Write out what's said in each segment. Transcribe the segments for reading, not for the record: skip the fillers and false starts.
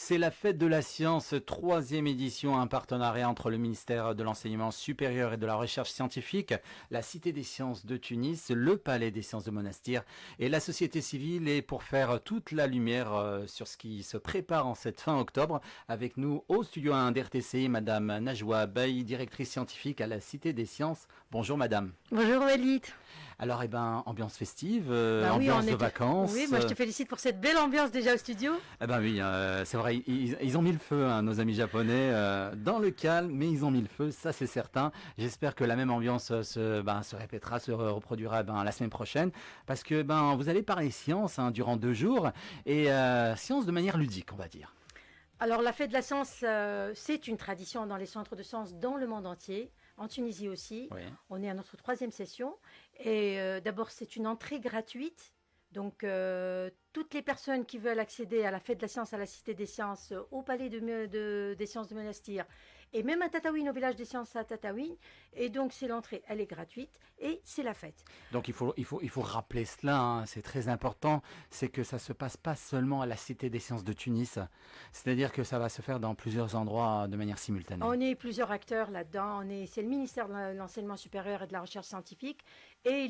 C'est la fête de la science, troisième édition, un partenariat entre le ministère de l'Enseignement supérieur et de la Recherche scientifique, la Cité des sciences de Tunis, le Palais des sciences de Monastir et la société civile. Et pour faire toute la lumière sur ce qui se prépare en cette fin octobre, avec nous au studio 1 d'RTC, Madame Najwa Baye, directrice scientifique à la Cité des sciences. Bonjour Madame. Bonjour Walid. Alors, ambiance festive, Oui, ambiance de vacances. Oui, moi je te félicite pour cette belle ambiance déjà au studio. Oui, c'est vrai, ils ont mis le feu, hein, nos amis japonais, dans le calme, mais ils ont mis le feu, ça c'est certain. J'espère que la même ambiance se répétera, se reproduira la semaine prochaine, parce que vous allez parler science durant 2 jours, et science de manière ludique, on va dire. Alors la fête de la science, c'est une tradition dans les centres de sciences dans le monde entier. En Tunisie aussi, oui. On est à notre 3e session. Et d'abord, c'est une entrée gratuite. Donc, toutes les personnes qui veulent accéder à la fête de la science à la Cité des sciences, au Palais des sciences de Monastir, et même à Tataouine, au village des sciences à Tataouine. Et donc, c'est l'entrée, elle est gratuite et c'est la fête. Donc, il faut rappeler cela, hein, c'est très important, c'est que ça se passe pas seulement à la Cité des sciences de Tunis, c'est-à-dire que ça va se faire dans plusieurs endroits de manière simultanée. On est plusieurs acteurs là-dedans, c'est le ministère de l'Enseignement supérieur et de la Recherche scientifique et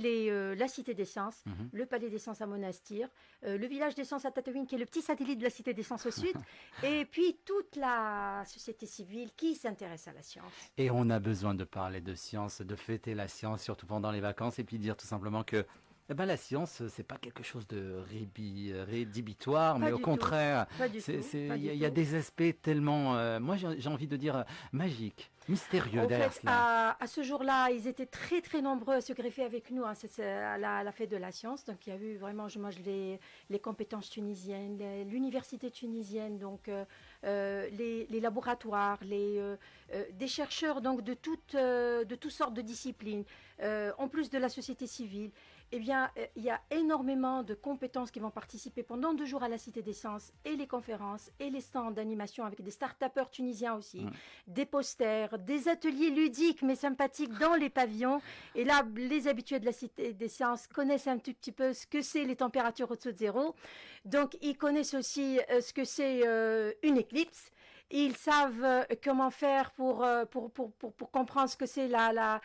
la Cité des sciences, le Palais des sciences à Monastir, le village des sciences à Tataouine qui est le petit satellite de la Cité des sciences au sud, et puis toute la société civile qui s'intéresse à la science. Et on a besoin de parler de science, de fêter la science, surtout pendant les vacances, et puis dire tout simplement que la science, c'est pas quelque chose de rédhibitoire, mais au contraire, il y a des aspects tellement, moi j'ai envie de dire magiques, mystérieux derrière cela. À ce jour-là, ils étaient très très nombreux à se greffer avec nous à la fête de la science. Donc il y a eu vraiment, les compétences tunisiennes, l'université tunisienne, donc les laboratoires, des chercheurs donc de toutes sortes de disciplines, en plus de la société civile. Eh bien, il y a énormément de compétences qui vont participer pendant 2 jours à la Cité des sciences, et les conférences, et les stands d'animation avec des start-upers tunisiens aussi, des posters, des ateliers ludiques mais sympathiques dans les pavillons. Et là, les habitués de la Cité des sciences connaissent un tout petit peu ce que c'est les températures au-dessous de zéro. Donc, ils connaissent aussi ce que c'est une éclipse. Ils savent comment faire pour comprendre ce que c'est la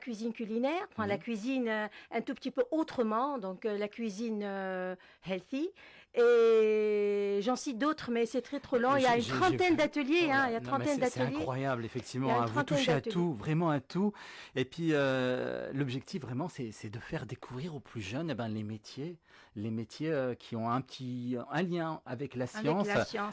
cuisine culinaire, la cuisine un tout petit peu autrement, donc la cuisine healthy. Et j'en cite d'autres, mais c'est très trop long. Il y a une trentaine d'ateliers. Il y a une trentaine d'ateliers. C'est incroyable, effectivement. Vous touchez à tout, vraiment à tout. Et puis, l'objectif, vraiment, c'est de faire découvrir aux plus jeunes les métiers qui ont un lien avec la science,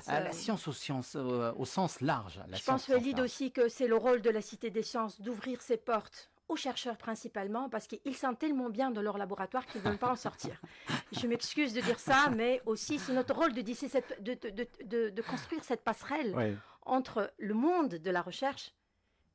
la science aux sciences, au sens large. Je pense, Walid, aussi que c'est le rôle de la Cité des sciences d'ouvrir ses portes aux chercheurs principalement, parce qu'ils sentent tellement bien dans leur laboratoire qu'ils ne veulent pas en sortir. Je m'excuse de dire ça, mais aussi c'est notre rôle de construire cette passerelle entre le monde de la recherche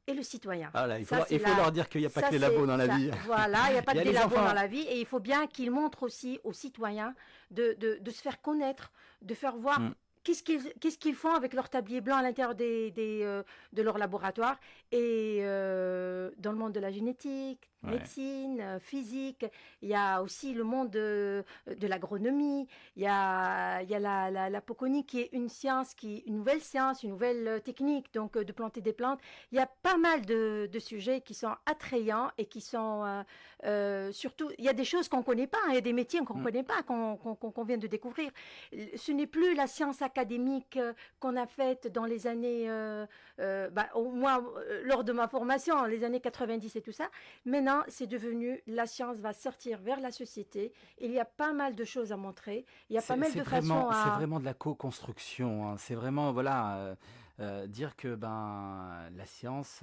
et le citoyen. Voilà, il faut leur dire qu'il n'y a pas que les labos dans la vie. Voilà, il n'y a pas que des labos dans la vie, et il faut bien qu'ils montrent aussi aux citoyens de se faire connaître, de faire voir qu'est-ce qu'ils font avec leur tablier blanc à l'intérieur de leur laboratoire. Et dans le monde de la génétique, médecine, physique, il y a aussi le monde de l'agronomie, il y a la poconie qui est une nouvelle science, une nouvelle technique, donc de planter des plantes. Il y a pas mal de sujets qui sont attrayants et qui sont surtout, il y a des choses qu'on connaît pas, il y a des métiers qu'on connaît pas, qu'on vient de découvrir. Ce n'est plus la science académique qu'on a faite dans les années, au moins lors de ma formation, les années 90 et tout ça. Maintenant, c'est devenu, la science va sortir vers la société. Il y a pas mal de choses à montrer. Il y a pas mal de façons à... C'est vraiment de la co-construction. Hein. C'est vraiment, dire que la science,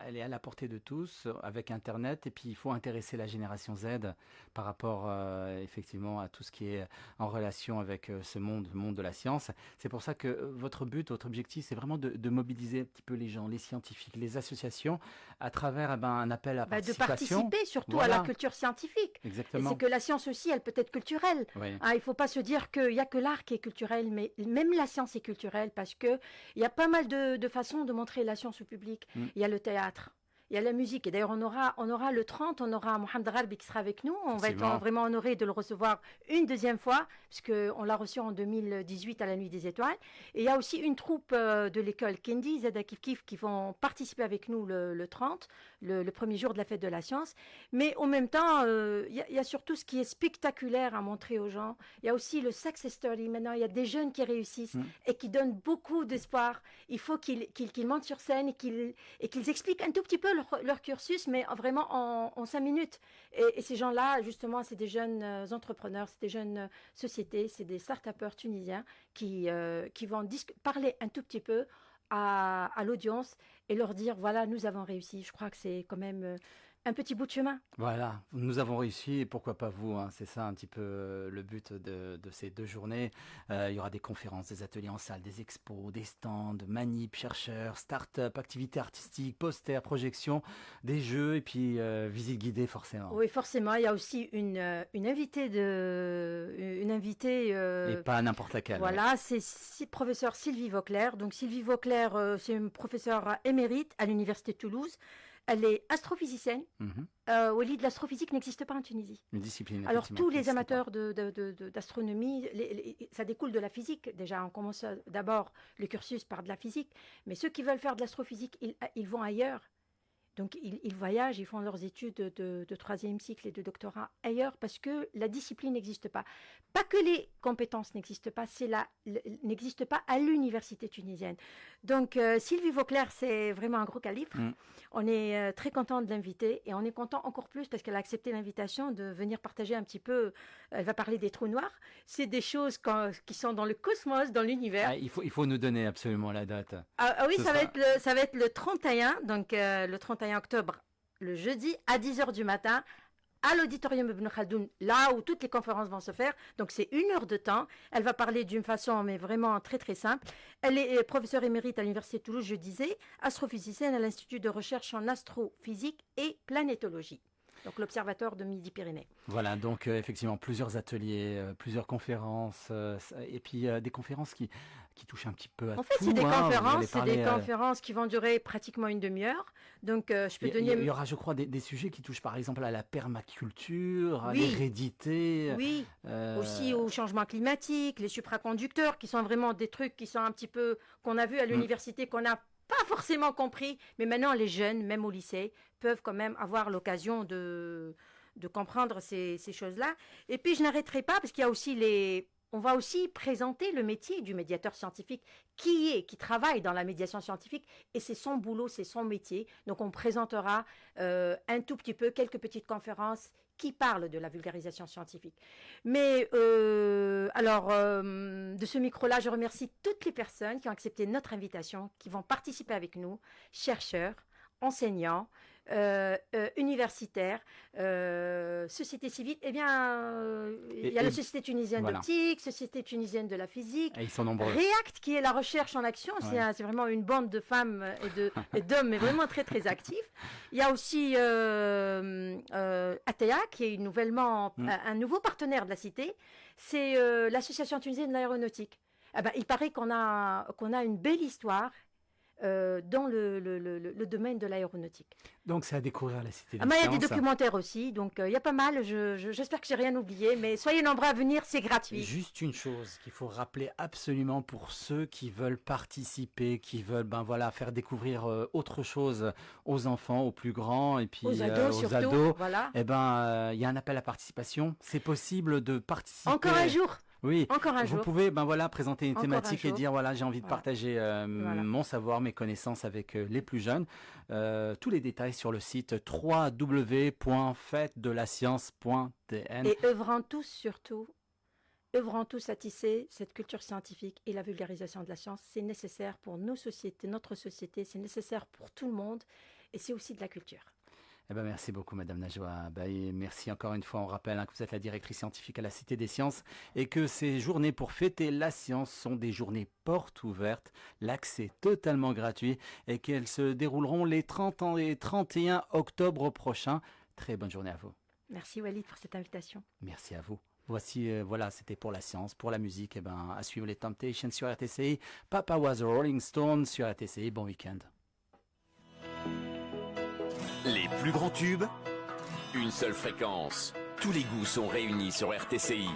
elle est à la portée de tous avec Internet, et puis il faut intéresser la génération Z par rapport effectivement à tout ce qui est en relation avec ce monde de la science. C'est pour ça que votre objectif, c'est vraiment de mobiliser un petit peu les gens, les scientifiques, les associations, à travers un appel à participation. De participer surtout à la culture scientifique. Exactement. C'est que la science aussi, elle peut être culturelle. Oui. Il ne faut pas se dire qu'il n'y a que l'art qui est culturel, mais même la science est culturelle, parce que il y a pas mal de façons de montrer la science au public. Il y a le théâtre, il y a la musique. Et d'ailleurs, on aura le 30, on aura Mohamed Gharbi qui sera avec nous. On va être Effectivement. vraiment honoré de le recevoir une deuxième fois, puisqu'on l'a reçu en 2018 à la Nuit des Étoiles. Et il y a aussi une troupe de l'école Kendi, Zada Kif Kif, qui vont participer avec nous le 30, le premier jour de la fête de la science. Mais en même temps, il y a surtout ce qui est spectaculaire à montrer aux gens. Il y a aussi le success story. Maintenant, il y a des jeunes qui réussissent et qui donnent beaucoup d'espoir. Il faut qu'ils montent sur scène et qu'ils expliquent un tout petit peu leur cursus, mais vraiment en 5 minutes. Et ces gens-là, justement, c'est des jeunes entrepreneurs, c'est des jeunes sociétés, c'est des start-upers tunisiens qui vont parler un tout petit peu à l'audience et leur dire, voilà, nous avons réussi. Je crois que c'est quand même un petit bout de chemin. Voilà, nous avons réussi et pourquoi pas vous, hein. C'est ça un petit peu le but de ces 2 journées. Il y aura des conférences, des ateliers en salle, des expos, des stands, manips, chercheurs, start-up, activités artistiques, posters, projections, des jeux et puis visite guidée forcément. Oui, forcément. Il y a aussi une invitée Et pas n'importe laquelle. voilà, c'est professeur Sylvie Vauclair. Donc Sylvie Vauclair, c'est une professeure émérite à l'Université de Toulouse. Elle est astrophysicienne. Mhm. Walid, l'astrophysique n'existe pas en Tunisie. Une discipline. Alors effectivement, tous qui les n'existe pas. amateurs d'astronomie, ça découle de la physique. Déjà, on commence d'abord le cursus par de la physique. Mais ceux qui veulent faire de l'astrophysique, ils vont ailleurs. Donc, ils voyagent, ils font leurs études de troisième cycle et de doctorat ailleurs parce que la discipline n'existe pas. Pas que les compétences n'existent pas, n'existent pas à l'université tunisienne. Donc, Sylvie Vauclair, c'est vraiment un gros calibre. On est très content de l'inviter et on est content encore plus parce qu'elle a accepté l'invitation de venir partager un petit peu. Elle va parler des trous noirs. C'est des choses qui sont dans le cosmos, dans l'univers. Ah, il faut nous donner absolument la date. Oui, Ce ça va sera- être le 31, donc le 31 octobre, le jeudi, à 10h du matin, à l'auditorium Ibn Khaldoun, là où toutes les conférences vont se faire. Donc c'est 1 heure de temps. Elle va parler d'une façon, mais vraiment très très simple. Elle est professeure émérite à l'Université de Toulouse, je disais, astrophysicienne à l'Institut de recherche en astrophysique et planétologie. Donc l'Observatoire de Midi-Pyrénées. Voilà, donc effectivement plusieurs ateliers, plusieurs conférences, et puis des conférences qui touchent un petit peu à En fait, tout. c'est des Hein. Vous allez conférences, parler, qui vont durer pratiquement une demi-heure. Donc je peux donner... il y aura, je crois, des sujets qui touchent par exemple à la permaculture, à Oui. l'hérédité. Oui, aussi au changement climatique, les supraconducteurs, qui sont vraiment des trucs qui sont un petit peu, qu'on a vu à l'université, qu'on n'a pas forcément compris, mais maintenant les jeunes, même au lycée, peuvent quand même avoir l'occasion de comprendre ces choses-là. Et puis je n'arrêterai pas, parce qu'il y a aussi on va aussi présenter le métier du médiateur scientifique qui travaille dans la médiation scientifique, et c'est son boulot, c'est son métier. Donc on présentera un tout petit peu, quelques petites conférences qui parlent de la vulgarisation scientifique. Mais de ce micro-là, je remercie toutes les personnes qui ont accepté notre invitation, qui vont participer avec nous, chercheurs, enseignants, universitaires, société civile. Eh bien, il y a la Société tunisienne d'optique, Société tunisienne de la physique, et ils sont nombreux. REACT, qui est la recherche en action. Ouais. C'est vraiment une bande de femmes et d'hommes, mais vraiment très, très actifs. Il y a aussi ATEA, qui est un nouveau partenaire de la Cité. C'est l'Association tunisienne de l'aéronautique. Eh ben, il paraît qu'on a une belle histoire dans le domaine de l'aéronautique. Donc c'est à découvrir à la Cité des Sciences. Il y a des documentaires aussi, donc il y a pas mal. J'espère que j'ai rien oublié, mais soyez nombreux à venir, c'est gratuit. Juste une chose qu'il faut rappeler absolument pour ceux qui veulent participer, qui veulent faire découvrir autre chose aux enfants, aux plus grands et puis aux ados, surtout, ados. Voilà. Eh ben, il y a un appel à participation. C'est possible de participer. Encore un jour. Oui, encore un jour. Vous pouvez présenter une thématique et dire j'ai envie de partager mon savoir, mes connaissances avec les plus jeunes. Tous les détails sur le site www.fêtedelascience.tn. Et œuvrant tous à tisser cette culture scientifique et la vulgarisation de la science. C'est nécessaire pour nos sociétés, notre société, c'est nécessaire pour tout le monde et c'est aussi de la culture. Eh ben, merci beaucoup, Madame Najwa. Et merci encore une fois. On rappelle que vous êtes la directrice scientifique à la Cité des Sciences et que ces journées pour fêter la science sont des journées portes ouvertes, l'accès totalement gratuit et qu'elles se dérouleront les 30 et 31 octobre prochains. Très bonne journée à vous. Merci Walid pour cette invitation. Merci à vous. Voici, c'était pour la science, pour la musique. À suivre les Temptations sur RTCI. Papa was a Rolling Stone sur RTCI. Bon week-end. plus grands tubes, une seule fréquence. Tous les goûts sont réunis sur RTCI.